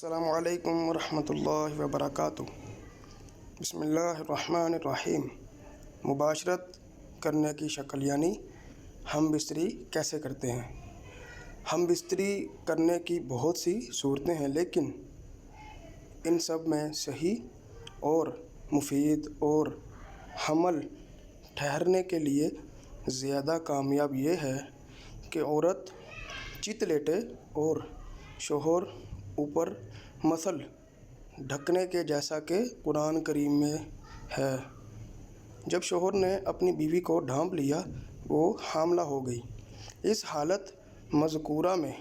السلام علیکم ورحمۃ اللہ وبرکاتہ۔ بسم اللہ الرحمن الرحیم۔ مباشرت کرنے کی شکل یعنی ہم بستری کیسے کرتے ہیں؟ ہم بستری کرنے کی بہت سی صورتیں ہیں، لیکن ان سب میں صحیح اور مفید اور حمل ٹھہرنے کے لیے زیادہ کامیاب یہ ہے کہ عورت چت لیٹے اور شوہر اوپر مثل ڈھکنے کے، جیسا کہ قرآن کریم میں ہے۔ جب شوہر نے اپنی بیوی کو ڈھانپ لیا، وہ حاملہ ہو گئی۔ اس حالت مذکورہ میں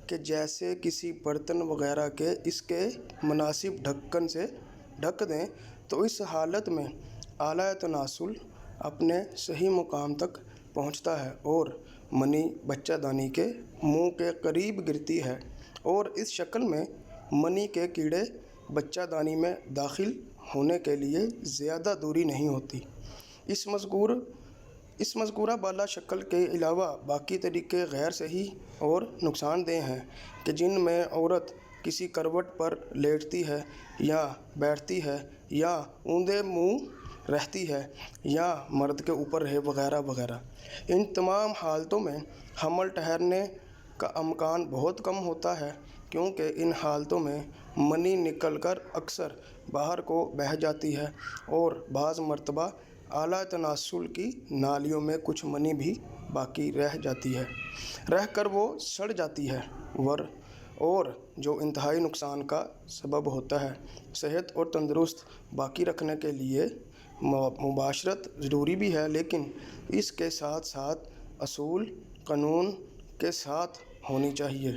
کہ جیسے کسی برتن وغیرہ کے اس کے مناسب ڈھکن سے ڈھک دیں، تو اس حالت میں آلہ تناسل اپنے صحیح مقام تک پہنچتا ہے اور منی بچہ دانی کے منہ کے قریب گرتی ہے، اور اس شکل میں منی کے کیڑے بچہ دانی میں داخل ہونے کے لیے زیادہ دوری نہیں ہوتی۔ اس مذکورہ بالا شکل کے علاوہ باقی طریقے غیر صحیح اور نقصان دہ ہیں کہ جن میں عورت کسی کروٹ پر لیٹتی ہے یا بیٹھتی ہے یا اوندے منہ رہتی ہے یا مرد کے اوپر ہے وغیرہ وغیرہ۔ ان تمام حالتوں میں حمل ٹھہرنے کا امکان بہت کم ہوتا ہے، کیونکہ ان حالتوں میں منی نکل کر اکثر باہر کو بہہ جاتی ہے اور بعض مرتبہ اعلیٰ تناسل کی نالیوں میں کچھ منی بھی باقی رہ جاتی ہے، رہ کر وہ سڑ جاتی ہے، اور جو انتہائی نقصان کا سبب ہوتا ہے۔ صحت اور تندرست باقی رکھنے کے لیے مباشرت ضروری بھی ہے، لیکن اس کے ساتھ ساتھ اصول قانون کے ساتھ ہونی چاہیے۔